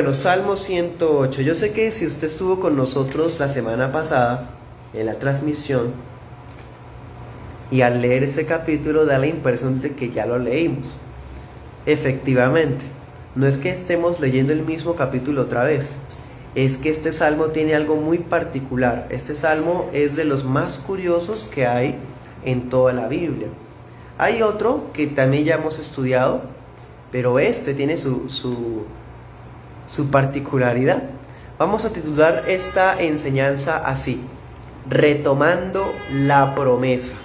Bueno, Salmo 108. Yo sé que si usted estuvo con nosotros la semana pasada en la transmisión y al leer ese capítulo da la impresión de que ya lo leímos. Efectivamente, no es que estemos leyendo el mismo capítulo otra vez, es que este salmo tiene algo muy particular. Este salmo es de los más curiosos que hay en toda la Biblia. Hay otro que también ya hemos estudiado, pero este tiene su particularidad. Vamos a titular esta enseñanza así: retomando la promesa.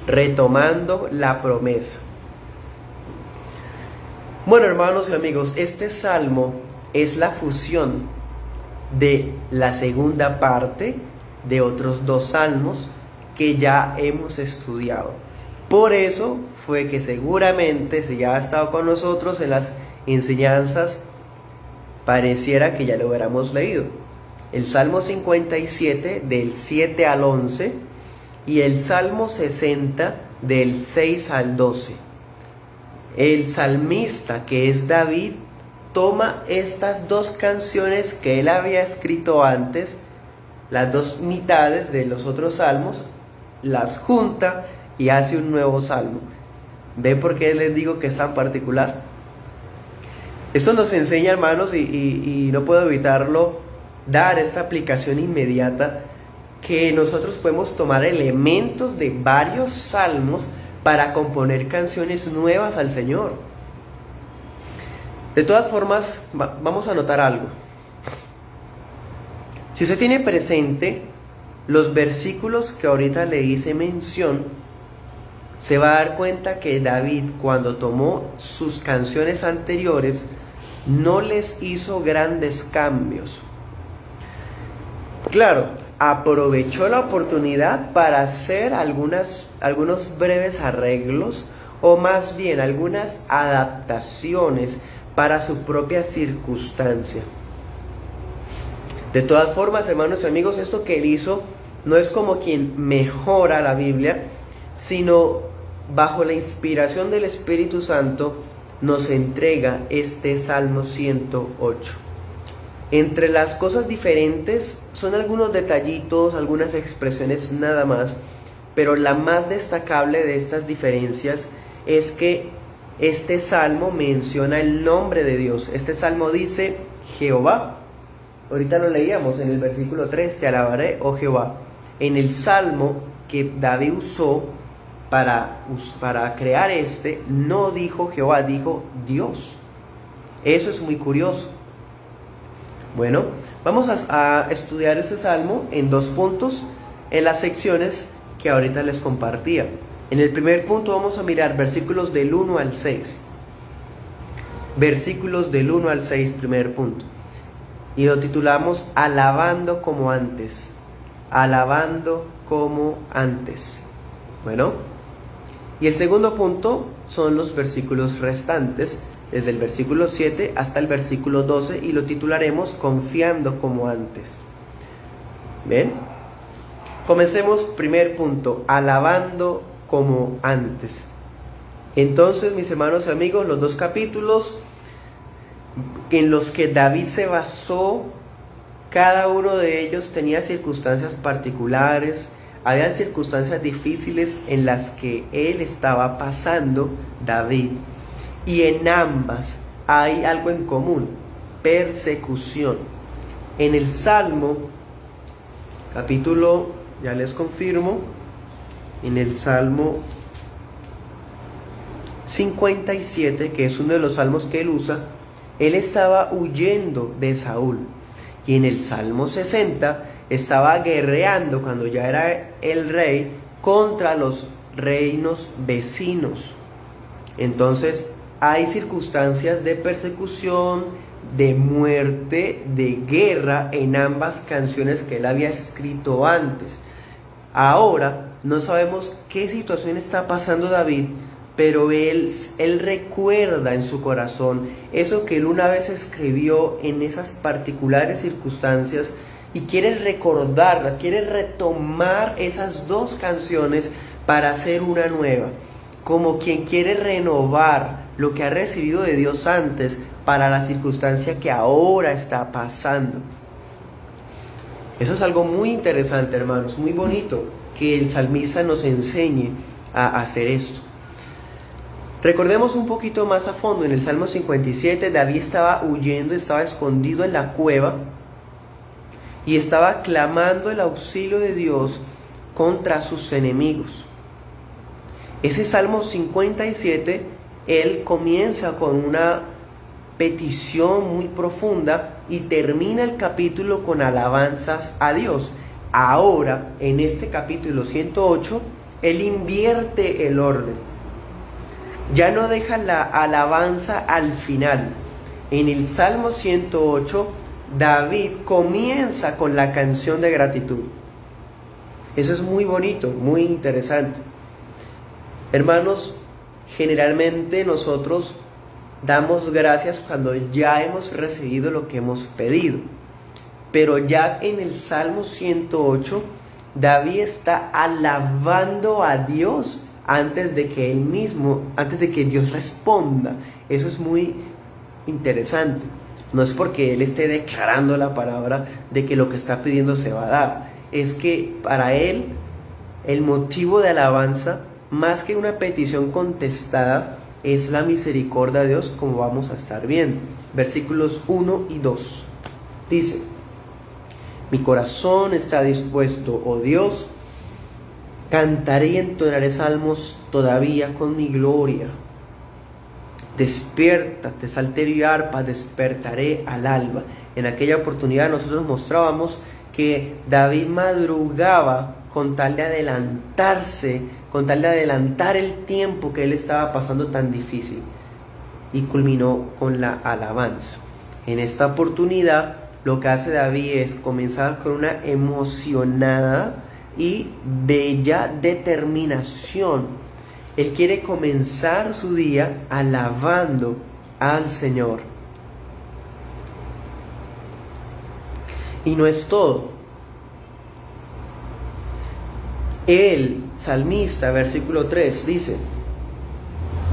Retomando la promesa. Bueno, hermanos y amigos, este salmo es la fusión de la segunda parte de otros dos salmos que ya hemos estudiado. Por eso fue que seguramente, si ya ha estado con nosotros en las enseñanzas, pareciera que ya lo hubiéramos leído. El Salmo 57 del 7 al 11 y el Salmo 60 del 6 al 12. El salmista, que es David, toma estas dos canciones que él había escrito antes, las dos mitades de los otros salmos, las junta y hace un nuevo salmo. ¿Ve por qué les digo que es tan particular? Esto nos enseña, hermanos, y no puedo evitarlo, dar esta aplicación inmediata, que nosotros podemos tomar elementos de varios salmos para componer canciones nuevas al Señor. De todas formas, vamos a notar algo. Si usted tiene presente los versículos que ahorita le hice mención, se va a dar cuenta que David, cuando tomó sus canciones anteriores, no les hizo grandes cambios. Claro, aprovechó la oportunidad para hacer algunos breves arreglos, o más bien algunas adaptaciones para su propia circunstancia. De todas formas, hermanos y amigos, esto que él hizo no es como quien mejora la Biblia, sino bajo la inspiración del Espíritu Santo nos entrega este Salmo 108. Entre las cosas diferentes son algunos detallitos, algunas expresiones nada más, pero la más destacable de estas diferencias es que este salmo menciona el nombre de Dios. Este salmo dice Jehová. Ahorita lo leíamos en el versículo 3, te alabaré, oh Jehová. En el salmo que David usó para crear no dijo Jehová, dijo Dios. Eso es muy curioso. Bueno, vamos a estudiar este salmo en dos puntos, en las secciones que ahorita les compartía. En el primer punto vamos a mirar versículos del 1 al 6. Versículos del 1 al 6, primer punto. Y lo titulamos Alabando como antes. Alabando como antes. Bueno, y el segundo punto son los versículos restantes, desde el versículo 7 hasta el versículo 12, y lo titularemos Confiando como antes. ¿Ven? Comencemos, primer punto, alabando como antes. Entonces, mis hermanos y amigos, los dos capítulos en los que David se basó, cada uno de ellos tenía circunstancias particulares, había circunstancias difíciles en las que él estaba pasando, David, y en ambas hay algo en común: persecución. En el Salmo, capítulo, ya les confirmo, en el Salmo 57, que es uno de los salmos que él usa, él estaba huyendo de Saúl. Y en el Salmo 60 estaba guerreando, cuando ya era el rey, contra los reinos vecinos. Entonces hay circunstancias de persecución, de muerte, de guerra en ambas canciones que él había escrito antes. Ahora no sabemos qué situación está pasando David, pero él recuerda en su corazón eso que él una vez escribió en esas particulares circunstancias, y quiere recordarlas, quiere retomar esas dos canciones para hacer una nueva, como quien quiere renovar lo que ha recibido de Dios antes para la circunstancia que ahora está pasando. Eso es algo muy interesante, hermanos, muy bonito, que el salmista nos enseñe a hacer esto. Recordemos un poquito más a fondo, en el Salmo 57, David estaba huyendo, estaba escondido en la cueva y estaba clamando el auxilio de Dios contra sus enemigos. Ese Salmo 57, él comienza con una petición muy profunda y termina el capítulo con alabanzas a Dios. Ahora, en este capítulo 108, él invierte el orden. Ya no deja la alabanza al final. En el Salmo 108, David comienza con la canción de gratitud. Eso es muy bonito, muy interesante. Hermanos, generalmente nosotros damos gracias cuando ya hemos recibido lo que hemos pedido. Pero ya en el Salmo 108, David está alabando a Dios antes de que Dios responda. Eso es muy interesante. No es porque él esté declarando la palabra de que lo que está pidiendo se va a dar. Es que para él el motivo de alabanza, más que una petición contestada, es la misericordia de Dios, como vamos a estar viendo. Versículos 1 y 2. Dice: mi corazón está dispuesto, oh Dios, cantaré y entonaré salmos todavía con mi gloria. Despiértate, salterio y arpa, despertaré al alba. En aquella oportunidad nosotros mostrábamos que David madrugaba con tal de adelantarse, con tal de adelantar el tiempo que él estaba pasando tan difícil, y culminó con la alabanza. En esta oportunidad lo que hace David es comenzar con una emocionada y bella determinación. Él quiere comenzar su día alabando al Señor. Y no es todo. El salmista, versículo 3, dice: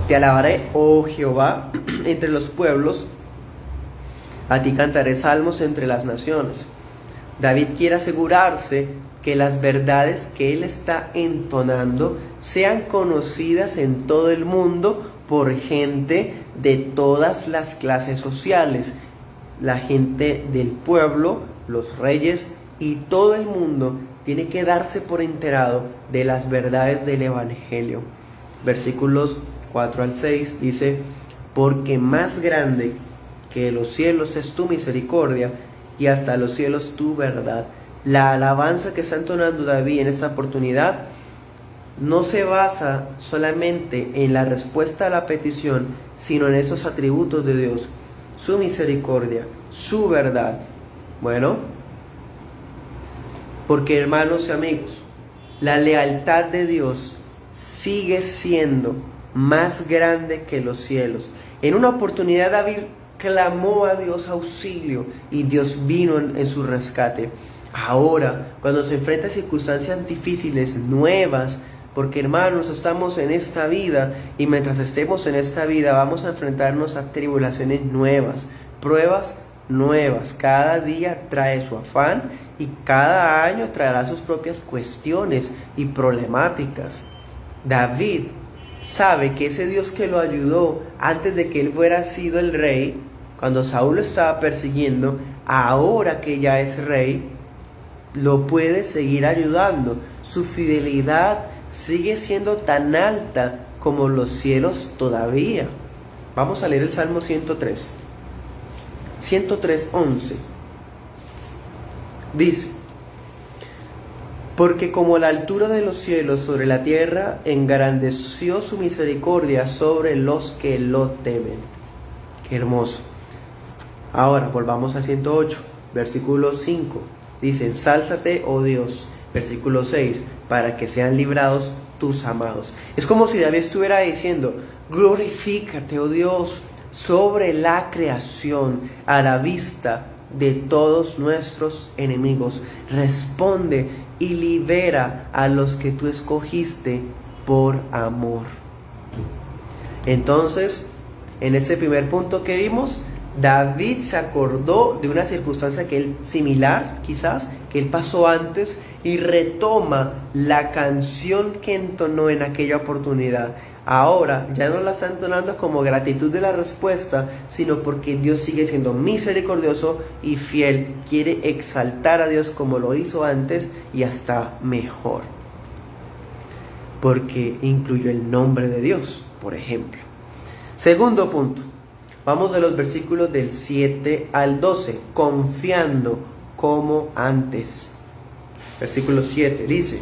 te alabaré, oh Jehová, entre los pueblos, a ti cantaré salmos entre las naciones. David quiere asegurarse que las verdades que él está entonando sean conocidas en todo el mundo por gente de todas las clases sociales. La gente del pueblo, los reyes y todo el mundo tiene que darse por enterado de las verdades del Evangelio. Versículos 4 al 6 dice: porque más grande que los cielos es tu misericordia, y hasta los cielos tu verdad. La alabanza que está entonando David en esta oportunidad no se basa solamente en la respuesta a la petición, sino en esos atributos de Dios: su misericordia, su verdad. Bueno, porque hermanos y amigos, la lealtad de Dios sigue siendo más grande que los cielos. En una oportunidad David clamó a Dios auxilio y Dios vino en su rescate. Ahora, cuando se enfrenta a circunstancias difíciles, nuevas, porque hermanos, estamos en esta vida y mientras estemos en esta vida vamos a enfrentarnos a tribulaciones nuevas, pruebas nuevas. Cada día trae su afán y cada año traerá sus propias cuestiones y problemáticas. David sabe que ese Dios que lo ayudó antes de que él fuera sido el rey, cuando Saúl lo estaba persiguiendo, ahora que ya es rey, lo puede seguir ayudando. Su fidelidad sigue siendo tan alta como los cielos todavía. Vamos a leer el Salmo 103. 103:11. Dice: porque como la altura de los cielos sobre la tierra, engrandeció su misericordia sobre los que lo temen. Qué hermoso. Ahora volvamos al 108, versículo 5. Dice: ensálzate, oh Dios. Versículo 6, para que sean librados tus amados. Es como si David estuviera diciendo: glorifícate, oh Dios, sobre la creación, a la vista de todos nuestros enemigos. Responde y libera a los que tú escogiste por amor. Entonces, en ese primer punto que vimos, David se acordó de una circunstancia similar, quizás, que él pasó antes, y retoma la canción que entonó en aquella oportunidad. Ahora ya no la está entonando como gratitud de la respuesta, sino porque Dios sigue siendo misericordioso y fiel. Quiere exaltar a Dios como lo hizo antes y hasta mejor, porque incluyó el nombre de Dios, por ejemplo. Segundo punto, vamos de los versículos del 7 al 12, confiando como antes. Versículo 7 dice: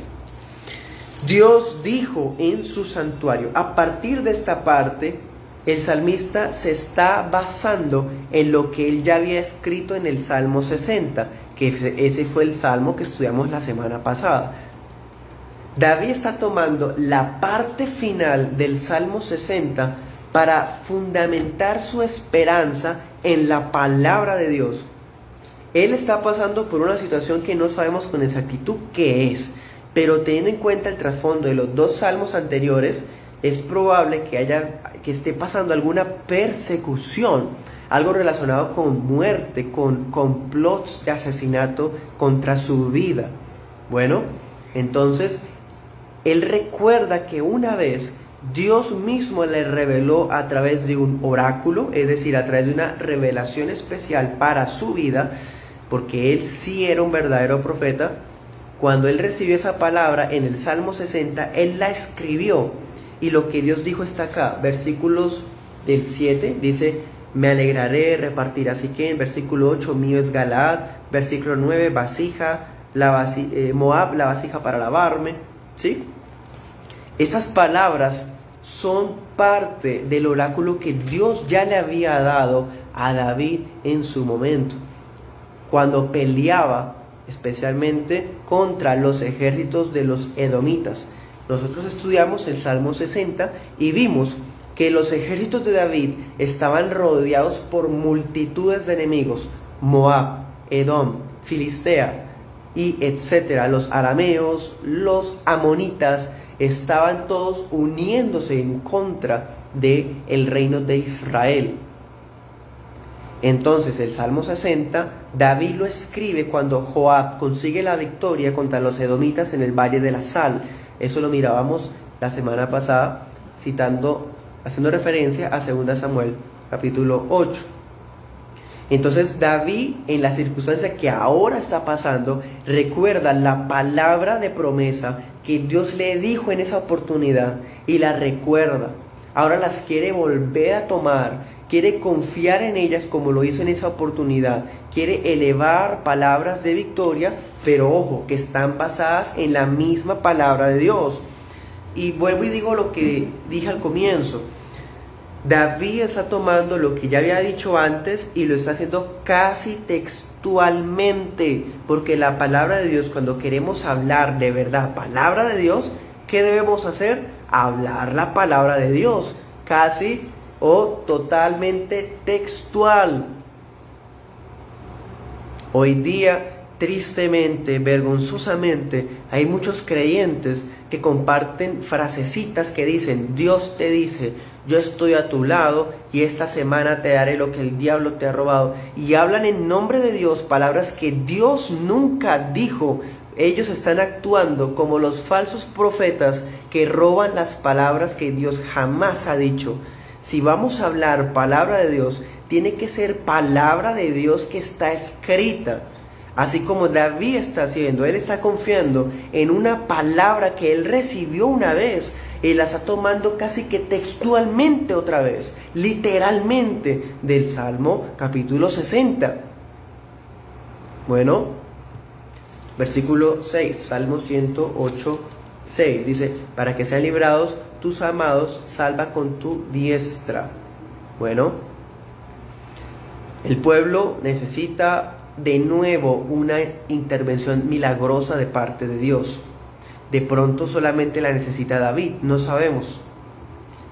Dios dijo en su santuario. A partir de esta parte, el salmista se está basando en lo que él ya había escrito en el Salmo 60, que ese fue el salmo que estudiamos la semana pasada. David está tomando la parte final del Salmo 60 para fundamentar su esperanza en la palabra de Dios. Él está pasando por una situación que no sabemos con exactitud qué es, pero teniendo en cuenta el trasfondo de los dos salmos anteriores, es probable que esté pasando alguna persecución, algo relacionado con muerte, con complots de asesinato contra su vida. Bueno, entonces él recuerda que una vez Dios mismo le reveló a través de un oráculo, es decir, a través de una revelación especial para su vida, porque él sí era un verdadero profeta. Cuando él recibió esa palabra en el Salmo 60, él la escribió, y lo que Dios dijo está acá. Versículos del 7 dice: me alegraré, repartirá Siquem. Versículo 8, mío es Galaad. Versículo 9, vasija, Moab, la vasija para lavarme. ¿Sí? Esas palabras son parte del oráculo que Dios ya le había dado a David en su momento, cuando peleaba especialmente contra los ejércitos de los edomitas. Nosotros estudiamos el Salmo 60 y vimos que los ejércitos de David estaban rodeados por multitudes de enemigos: Moab, Edom, Filistea y etcétera. Los arameos, los amonitas, estaban todos uniéndose en contra del reino de Israel. Entonces el Salmo 60, David lo escribe cuando Joab consigue la victoria contra los edomitas en el Valle de la Sal. Eso lo mirábamos la semana pasada, haciendo referencia a 2 Samuel capítulo 8. Entonces David, en la circunstancia que ahora está pasando, recuerda la palabra de promesa que Dios le dijo en esa oportunidad y la recuerda. Ahora las quiere volver a tomar. Quiere confiar en ellas como lo hizo en esa oportunidad. Quiere elevar palabras de victoria, pero ojo, que están basadas en la misma palabra de Dios. Y vuelvo y digo lo que dije al comienzo. David está tomando lo que ya había dicho antes y lo está haciendo casi textualmente, porque la palabra de Dios, cuando queremos hablar de verdad, palabra de Dios, ¿qué debemos hacer? Hablar la palabra de Dios, casi o totalmente textual. Hoy día, tristemente, vergonzosamente, hay muchos creyentes que comparten frasecitas que dicen: Dios te dice, yo estoy a tu lado y esta semana te daré lo que el diablo te ha robado. Y hablan en nombre de Dios palabras que Dios nunca dijo. Ellos están actuando como los falsos profetas que roban las palabras que Dios jamás ha dicho. Si vamos a hablar palabra de Dios, tiene que ser palabra de Dios que está escrita. Así como David está haciendo, él está confiando en una palabra que él recibió una vez y la está tomando casi que textualmente otra vez, literalmente, del Salmo capítulo 60. Bueno, versículo 6, Salmo 108, 6, dice: para que sean librados tus amados, salva con tu diestra. Bueno, el pueblo necesita de nuevo una intervención milagrosa de parte de Dios. De pronto solamente la necesita David, no sabemos.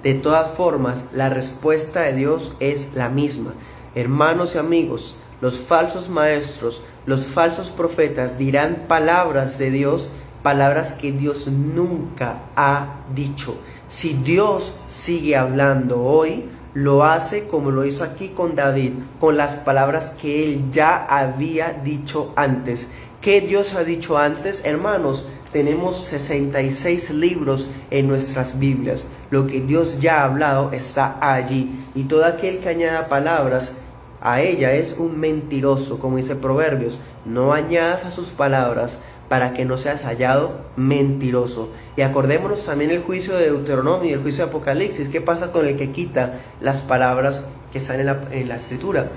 De todas formas, la respuesta de Dios es la misma. Hermanos y amigos, los falsos maestros, los falsos profetas dirán palabras de Dios, palabras que Dios nunca ha dicho. Si Dios sigue hablando hoy, lo hace como lo hizo aquí con David, con las palabras que él ya había dicho antes. ¿Qué Dios ha dicho antes? Hermanos, tenemos 66 libros en nuestras Biblias. Lo que Dios ya ha hablado está allí. Y todo aquel que añada palabras a ella es un mentiroso, como dice Proverbios. No añadas a sus palabras para que no seas hallado mentiroso. Y acordémonos también el juicio de Deuteronomio y el juicio de Apocalipsis. ¿Qué pasa con el que quita las palabras que están en la escritura?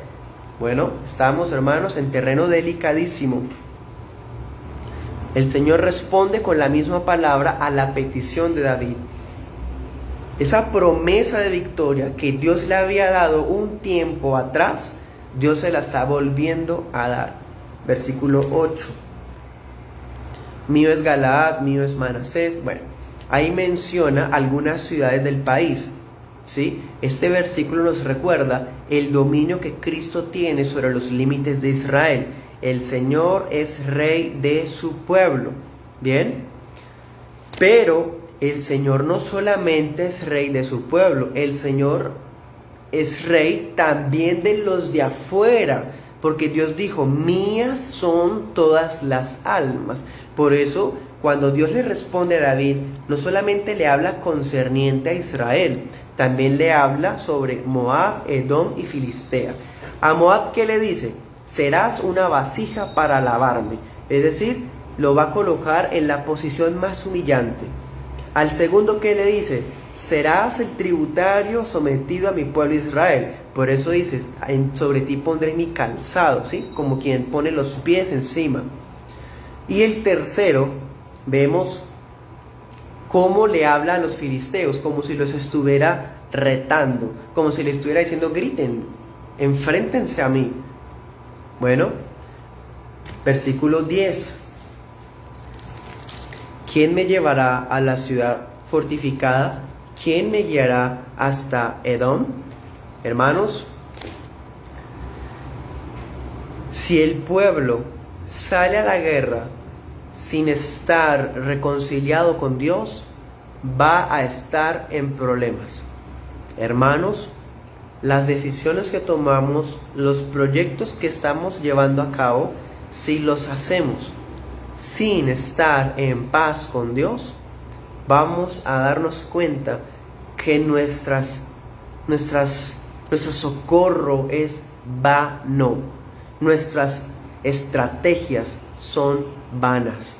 Bueno, estamos, hermanos, en terreno delicadísimo. El Señor responde con la misma palabra a la petición de David. Esa promesa de victoria que Dios le había dado un tiempo atrás, Dios se la está volviendo a dar. Versículo 8. Mío es Galaad, mío es Manasés. Bueno, ahí menciona algunas ciudades del país, ¿sí? Este versículo nos recuerda el dominio que Cristo tiene sobre los límites de Israel. El Señor es rey de su pueblo, ¿bien? Pero el Señor no solamente es rey de su pueblo, el Señor es rey también de los de afuera, porque Dios dijo, mías son todas las almas. Por eso, cuando Dios le responde a David, no solamente le habla concerniente a Israel, también le habla sobre Moab, Edom y Filistea. A Moab, ¿qué le dice? Serás una vasija para lavarme. Es decir, lo va a colocar en la posición más humillante. Al segundo, ¿qué le dice? Serás el tributario sometido a mi pueblo Israel. Por eso dice, sobre ti pondré mi calzado, ¿sí? Como quien pone los pies encima. Y el tercero, vemos cómo le habla a los filisteos, como si los estuviera retando, como si le estuviera diciendo, griten, enfréntense a mí. Bueno, versículo 10. ¿Quién me llevará a la ciudad fortificada? ¿Quién me guiará hasta Edom? Hermanos, si el pueblo sale a la guerra sin estar reconciliado con Dios, va a estar en problemas. Hermanos, las decisiones que tomamos, los proyectos que estamos llevando a cabo, si los hacemos sin estar en paz con Dios, vamos a darnos cuenta que nuestro socorro es vano, nuestras estrategias son vanas.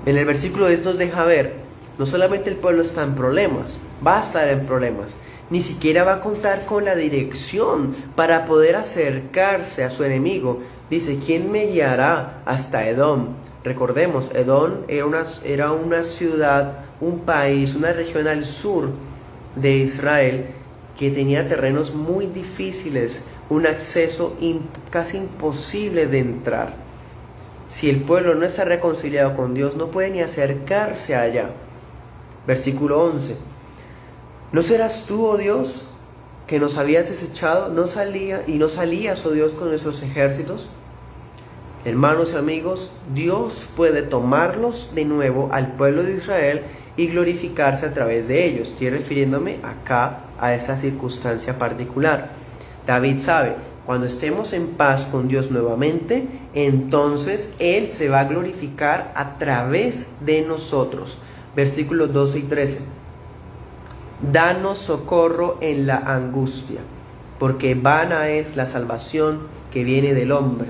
En el versículo 10 nos deja ver, no solamente el pueblo está en problemas, va a estar en problemas, ni siquiera va a contar con la dirección para poder acercarse a su enemigo. Dice, ¿quién me guiará hasta Edom? Recordemos, Edom era una ciudad, un país, una región al sur de Israel que tenía terrenos muy difíciles, un acceso casi imposible de entrar. Si el pueblo no está reconciliado con Dios, no puede ni acercarse allá. Versículo 11. ¿No serás tú, oh Dios, que nos habías desechado? ¿No salías, oh Dios, con nuestros ejércitos? Hermanos y amigos, Dios puede tomarlos de nuevo al pueblo de Israel y glorificarse a través de ellos. Estoy refiriéndome acá a esa circunstancia particular. David sabe, cuando estemos en paz con Dios nuevamente, entonces Él se va a glorificar a través de nosotros. Versículos 12 y 13. Danos socorro en la angustia, porque vana es la salvación que viene del hombre.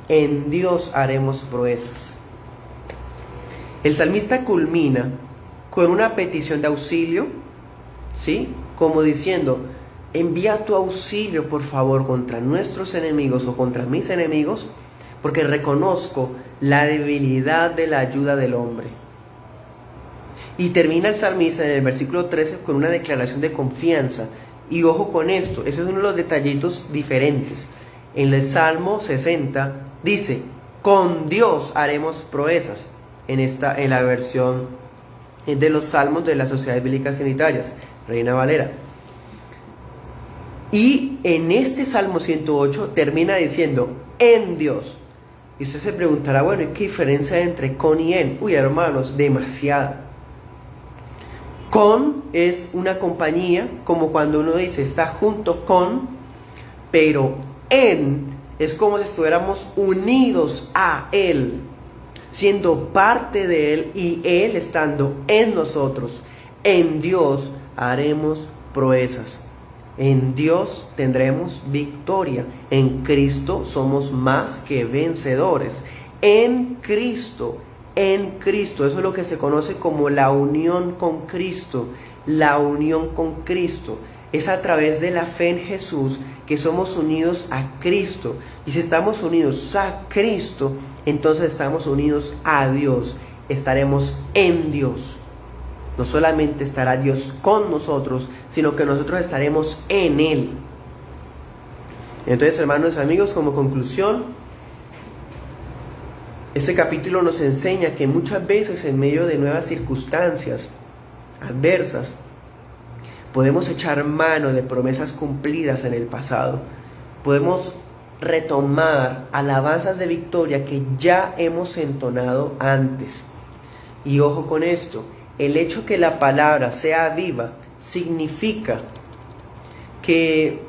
En Dios haremos proezas. El salmista culmina con una petición de auxilio, ¿sí? Como diciendo, envía tu auxilio, por favor, contra nuestros enemigos o contra mis enemigos, porque reconozco la debilidad de la ayuda del hombre. Y termina el salmista en el versículo 13 con una declaración de confianza. Y ojo con esto, ese es uno de los detallitos diferentes. En el Salmo 60 dice, con Dios haremos proezas. En la versión de los Salmos de las Sociedades Bíblicas Trinitarias, Reina Valera. Y en este Salmo 108 termina diciendo, en Dios. Y usted se preguntará, bueno, ¿y qué diferencia hay entre con y en? Uy, hermanos, demasiada. Con es una compañía, como cuando uno dice está junto con, pero en es como si estuviéramos unidos a Él, siendo parte de Él y Él estando en nosotros. En Dios haremos proezas. En Dios tendremos victoria. En Cristo somos más que vencedores. En Cristo, eso es lo que se conoce como la unión con Cristo. La unión con Cristo es a través de la fe en Jesús que somos unidos a Cristo. Y si estamos unidos a Cristo, entonces estamos unidos a Dios. Estaremos en Dios. No solamente estará Dios con nosotros, sino que nosotros estaremos en Él. Entonces, hermanos y amigos, como conclusión, este capítulo nos enseña que muchas veces en medio de nuevas circunstancias adversas, podemos echar mano de promesas cumplidas en el pasado. Podemos retomar alabanzas de victoria que ya hemos entonado antes. Y ojo con esto, el hecho que la palabra sea viva significa que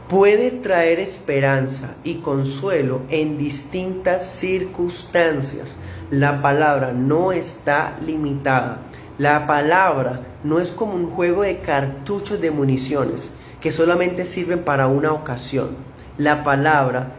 puede traer esperanza y consuelo en distintas circunstancias. La palabra no está limitada. La palabra no es como un juego de cartuchos de municiones que solamente sirven para una ocasión. La palabra,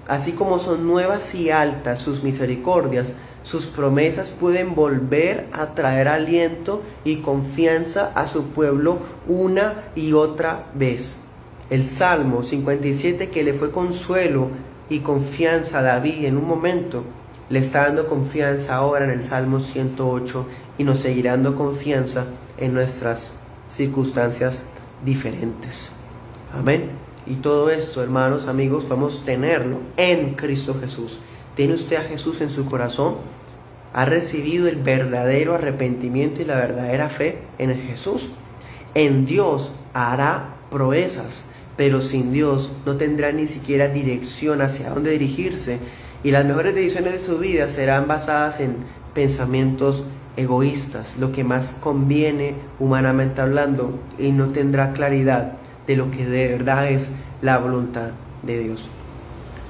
así como son nuevas y altas sus misericordias, sus promesas pueden volver a traer aliento y confianza a su pueblo una y otra vez. El Salmo 57, que le fue consuelo y confianza a David en un momento, le está dando confianza ahora en el Salmo 108 y nos seguirá dando confianza en nuestras circunstancias diferentes. Amén. Y todo esto, hermanos, amigos, vamos a tenerlo en Cristo Jesús. ¿Tiene usted a Jesús en su corazón? ¿Ha recibido el verdadero arrepentimiento y la verdadera fe en Jesús? En Dios hará proezas, pero sin Dios no tendrá ni siquiera dirección hacia dónde dirigirse, y las mejores decisiones de su vida serán basadas en pensamientos egoístas, lo que más conviene humanamente hablando, y no tendrá claridad de lo que de verdad es la voluntad de Dios.